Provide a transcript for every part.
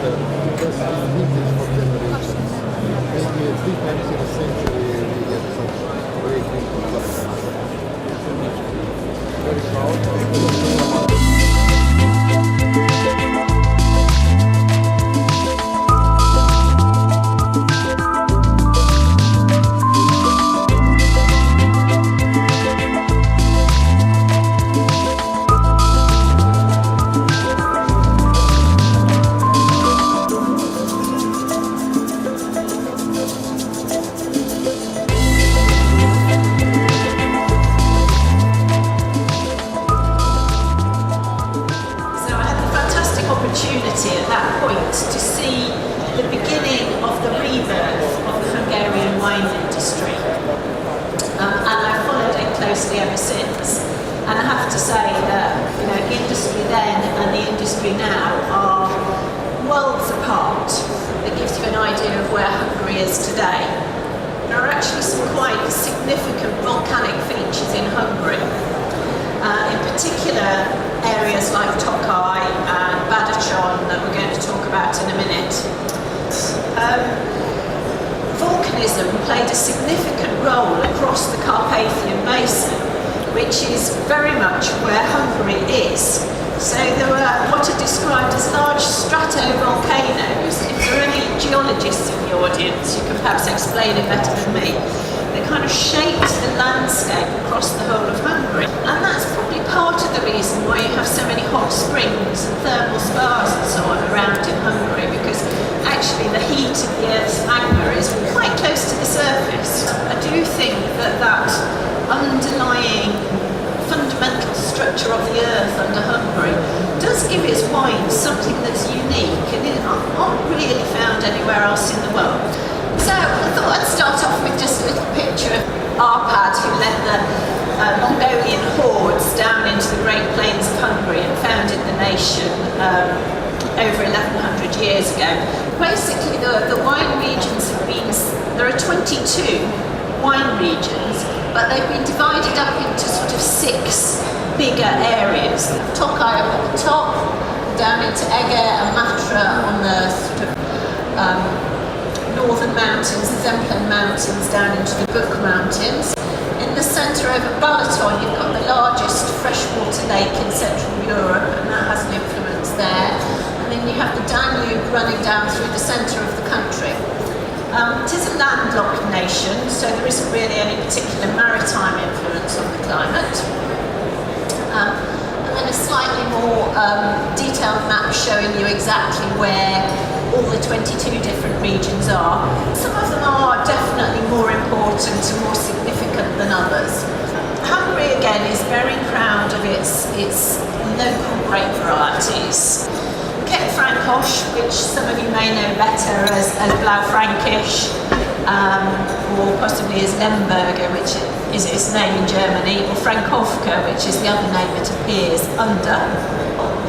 because vintage for generations. Maybe 3 times in a century we get such great vintage. Very proud. At that point to see the beginning of the rebirth of the Hungarian wine industry, and I've followed it closely ever since. And I have to say that the industry then and the industry now are worlds apart. That gives you an idea of where Hungary is today. There are actually some quite significant volcanic features in Hungary. In particular, areas like Tokaj and Badacsony that we're going to talk about in a minute. Volcanism played a significant role across the Carpathian Basin, which is very much where Hungary is. So there were what are described as large stratovolcanoes. If there are any geologists in the audience, you can perhaps explain it better than me. They kind of shaped the landscape across the whole of Hungary. And that's probably part of the reason why you have so many hot springs and thermal spas and so on around in Hungary, because actually the heat of the Earth's magma is quite close to the surface. I do think that underlying fundamental structure of the Earth under Hungary does give its wine something that's unique and not really found anywhere else in the world. So I thought I'd start off with just a little picture of Arpad, who led the Mongolian hordes down into the Great Plains of Hungary and founded the nation over 1100 years ago. Basically, the wine regions have been, there are 22 wine regions, but they've been divided up into sort of 6 bigger areas. Tokaj up at the top, down into Eger and Matra on the sort of northern mountains, the Zemplén Mountains, down into the Buk Mountains. In the centre over Balaton, you've got the largest freshwater lake in Central Europe, and that has an influence there. And then you have the Danube running down through the centre of the country. It is a landlocked nation, so there isn't really any particular maritime influence on the climate. And then a slightly more detailed map showing you exactly where all the 22 different regions are. Some of them are definitely more important and more significant than others. Hungary again is very proud of its local grape varieties. Frankos, which some of you may know better as Blaufränkisch, or possibly as Lemberger, which is its name in Germany, or Frankowka, which is the other name it appears under.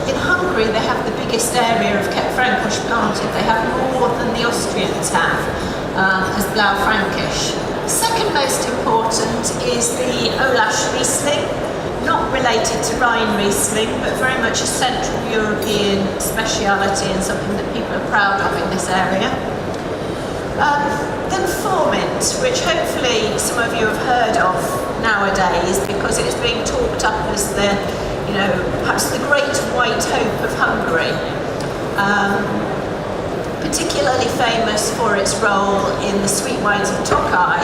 In Hungary, they have the biggest area of Frankos planted. They have more than the Austrians have as Blaufränkisch. Second most important is the Olasz Riesling, not related to Rhine Riesling, but very much a Central European speciality and something that people are proud of in this area. Then Formint, which hopefully some of you have heard of nowadays because it's being talked up as the, perhaps the great white hope of Hungary. Particularly famous for its role in the sweet wines of Tokaj,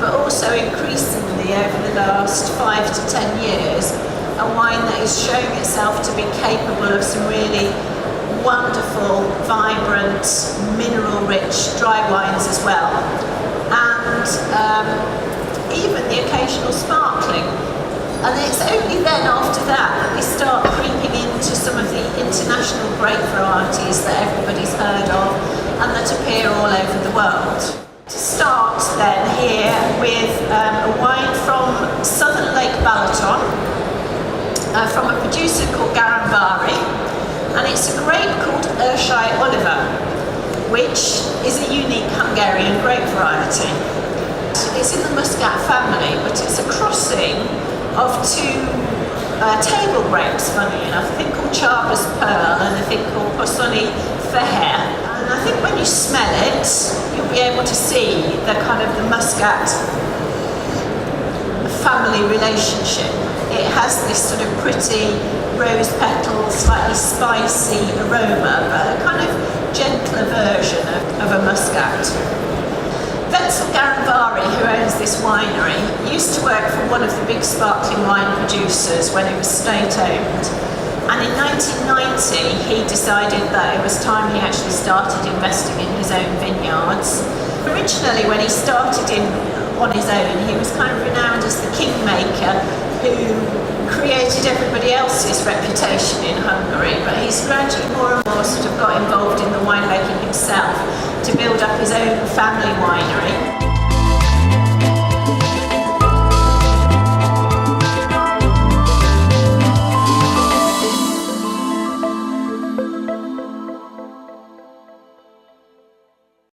but also increasingly over the last 5 to 10 years, a wine that is showing itself to be capable of some really wonderful, vibrant, mineral-rich dry wines as well, and even the occasional sparkling. And it's only then after that we start creeping into some of the international grape varieties that everybody's heard of and that appear all over the world. To start then here with a wine from southern Lake Balaton, from a producer called Garamvari, and it's a grape called Ősei Oliva, which is a unique Hungarian grape variety. It's in the Muscat family, but it's a crossing of 2 table grapes, funny enough, a thing called Csárdás Pearl and a thing called Poszony fair. And I think when you smell it, you'll be able to see the kind of the Muscat family relationship. It has this sort of pretty rose petal, slightly spicy aroma, but a kind of gentler version of a Muscat. Wenzel Garamvari, who owns this winery, used to work for one of the big sparkling wine producers when it was state-owned. And in 1990, he decided that it was time he actually started investing in his own vineyards. Originally, when he started on his own, he was kind of renowned as the kingmaker who created everybody else's reputation in Hungary, but he's gradually more and more sort of got involved in the winemaking himself to build up his own family winery.